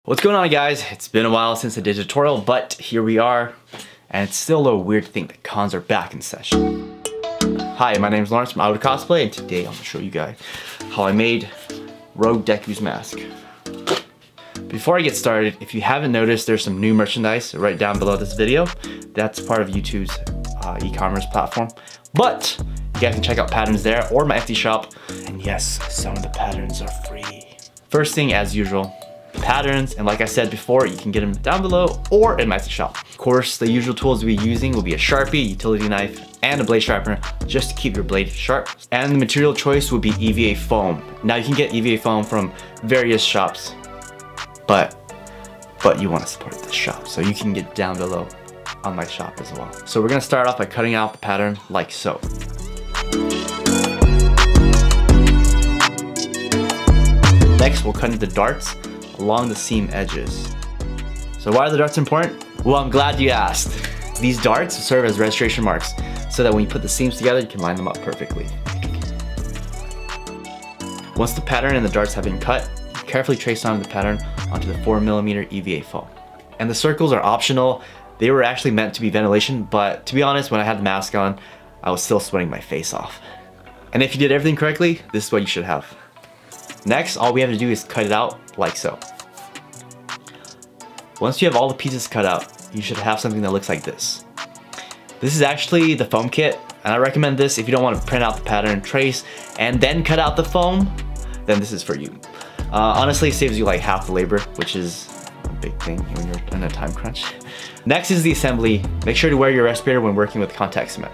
What's going on, guys? It's been a while since I did a tutorial, but here we are, and it's still a little weird to think that cons are back in session. Hi, my name is Lawrence from Auto Cosplay, and today I'm going to show you guys how I made Rogue Deku's mask. Before I get started, if you haven't noticed, there's some new merchandise right down below this video. That's part of YouTube's e-commerce platform, but you guys can check out patterns there or my Etsy shop, and yes, some of the patterns are free. First thing, as usual, patterns, and like I said before, you can get them down below or in my Etsy shop. Of course, the usual tools we'll be using will be a Sharpie, utility knife, and a blade sharpener just to keep your blade sharp. And the material choice will be EVA foam. Now you can get EVA foam from various shops, but you want to support this shop, so you can get down below on my shop as well. So we're gonna start off by cutting out the pattern like so. Next, we'll cut into the darts along the seam edges. So why are the darts important? Well, I'm glad you asked. These darts serve as registration marks so that when you put the seams together, you can line them up perfectly. Once the pattern and the darts have been cut, carefully trace on the pattern onto the 4mm EVA foam. And the circles are optional. They were actually meant to be ventilation, but to be honest, when I had the mask on, I was still sweating my face off. And if you did everything correctly, this is what you should have. Next, all we have to do is cut it out like so. Once you have all the pieces cut out, you should have something that looks like this. This is actually the foam kit, and I recommend this if you don't want to print out the pattern, trace, and then cut out the foam, then this is for you. Honestly, it saves you like half the labor, which is a big thing when you're in a time crunch. Next is the assembly. Make sure to wear your respirator when working with contact cement.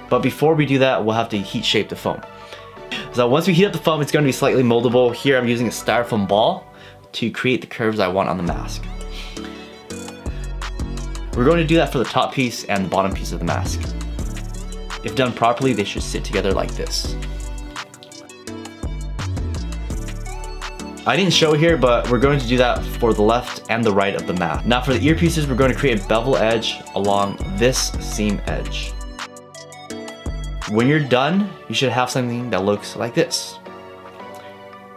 But before we do that, we'll have to heat shape the foam. So once we heat up the foam, it's going to be slightly moldable. Here I'm using a styrofoam ball to create the curves I want on the mask. We're going to do that for the top piece and the bottom piece of the mask. If done properly, they should sit together like this. I didn't show here, but we're going to do that for the left and the right of the mask. Now for the earpieces, we're going to create a bevel edge along this seam edge. When you're done, you should have something that looks like this.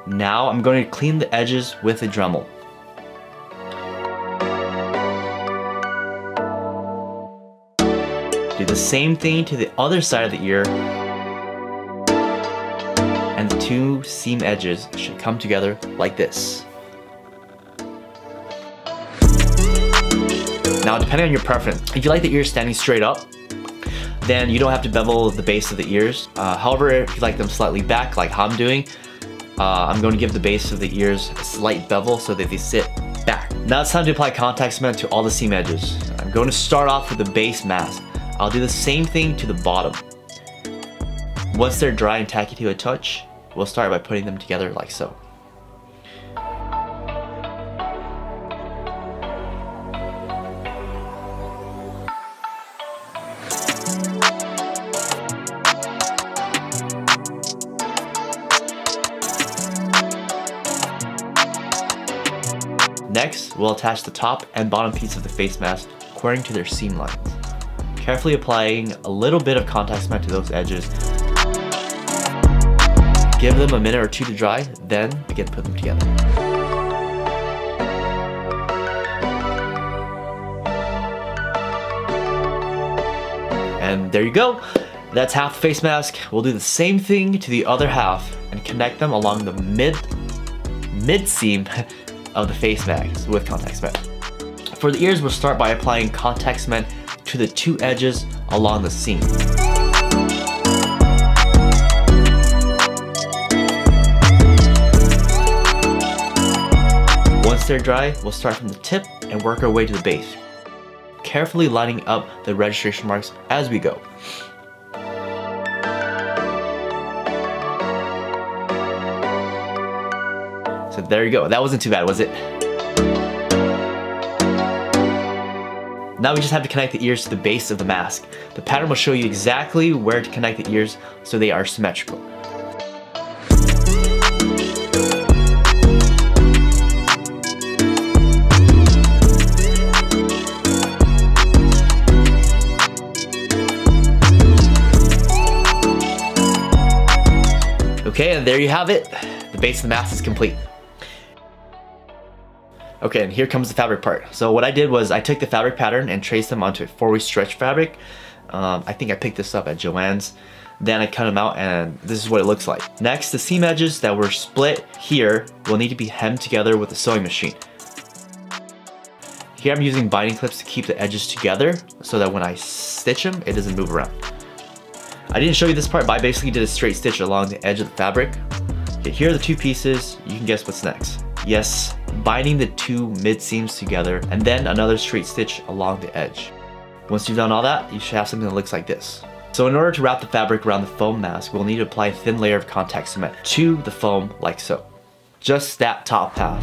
Now I'm going to clean the edges with a Dremel. Do the same thing to the other side of the ear, and the two seam edges should come together like this. Now, depending on your preference, if you like the ears standing straight up, then you don't have to bevel the base of the ears. However, if you like them slightly back, like how I'm doing, I'm going to give the base of the ears a slight bevel so that they sit back. Now it's time to apply contact cement to all the seam edges. I'm going to start off with the base mask. I'll do the same thing to the bottom. Once they're dry and tacky to a touch, we'll start by putting them together like so. Next, we'll attach the top and bottom piece of the face mask according to their seam lines. Carefully applying a little bit of contact cement to those edges. Give them a minute or two to dry, then begin to put them together. And there you go. That's half the face mask. We'll do the same thing to the other half and connect them along the mid seam of the face mask with contact cement. For the ears, we'll start by applying contact cement to the two edges along the seam. Once they're dry, we'll start from the tip and work our way to the base, carefully lining up the registration marks as we go. So there you go. That wasn't too bad, was it? Now we just have to connect the ears to the base of the mask. The pattern will show you exactly where to connect the ears so they are symmetrical. Okay, and there you have it. The base of the mask is complete. Okay, and here comes the fabric part. So what I did was I took the fabric pattern and traced them onto a 4-way stretch fabric. I think I picked this up at Joann's. Then I cut them out and this is what it looks like. Next, the seam edges that were split here will need to be hemmed together with a sewing machine. Here I'm using binding clips to keep the edges together so that when I stitch them, it doesn't move around. I didn't show you this part, but I basically did a straight stitch along the edge of the fabric. Okay, here are the two pieces. You can guess what's next. Yes, binding the two mid seams together and then another straight stitch along the edge. Once you've done all that, you should have something that looks like this. So in order to wrap the fabric around the foam mask, we'll need to apply a thin layer of contact cement to the foam like so. Just that top half.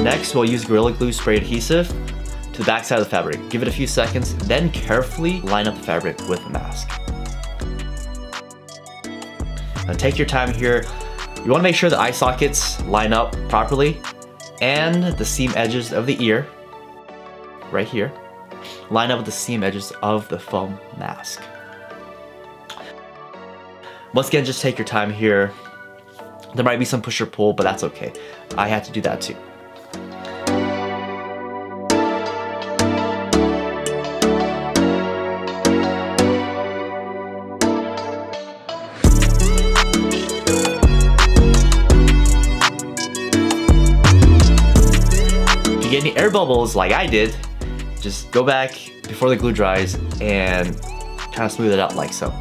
Next, we'll use Gorilla Glue spray adhesive to the back side of the fabric. Give it a few seconds, then carefully line up the fabric with the mask. Now take your time here. You want to make sure the eye sockets line up properly and the seam edges of the ear, right here, line up with the seam edges of the foam mask. Once again, just take your time here. There might be some push or pull, but that's okay. I had to do that too. If you get any air bubbles like I did, just go back before the glue dries and kind of smooth it out like so.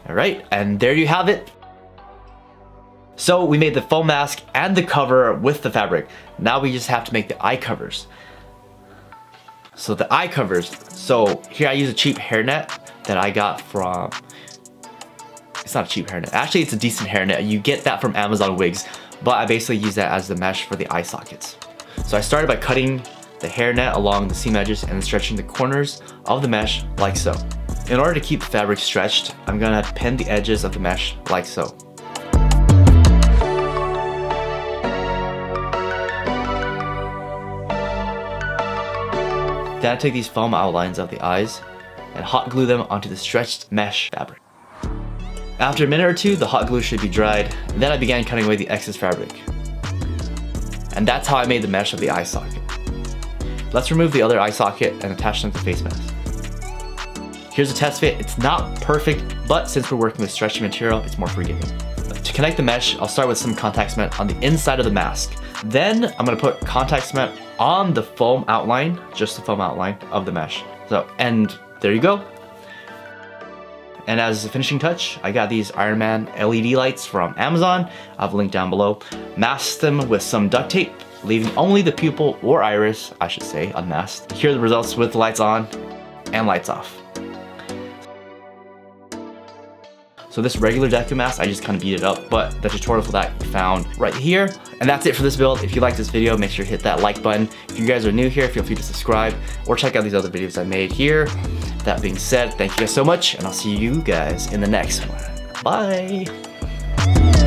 Alright, and there you have it. So we made the foam mask and the cover with the fabric. Now we just have to make the eye covers. So the eye covers, so here I use a cheap hairnet that I got from, it's not a cheap hairnet, actually it's a decent hairnet. You get that from Amazon Wigs, but I basically use that as the mesh for the eye sockets. So I started by cutting the hairnet along the seam edges and stretching the corners of the mesh like so. In order to keep the fabric stretched, I'm gonna pin the edges of the mesh like so. Then I take these foam outlines of the eyes and hot glue them onto the stretched mesh fabric. After a minute or two, the hot glue should be dried, and then I began cutting away the excess fabric. And that's how I made the mesh of the eye socket. Let's remove the other eye socket and attach them to the face mask. Here's a test fit. It's not perfect, but since we're working with stretchy material, it's more forgiving. To connect the mesh, I'll start with some contact cement on the inside of the mask. Then I'm gonna put contact cement on the foam outline, just the foam outline of the mesh. So, and there you go. And as a finishing touch, I got these Iron Man LED lights from Amazon. I have a link down below. Masked them with some duct tape, leaving only the pupil or iris, I should say, unmasked. Here are the results with the lights on and lights off. So this regular Deku mask, I just kind of beat it up, but the tutorial for that you found right here. And that's it for this build. If you like this video, make sure to hit that like button. If you guys are new here, feel free to subscribe or check out these other videos I made here. That being said, thank you guys so much, and I'll see you guys in the next one. Bye!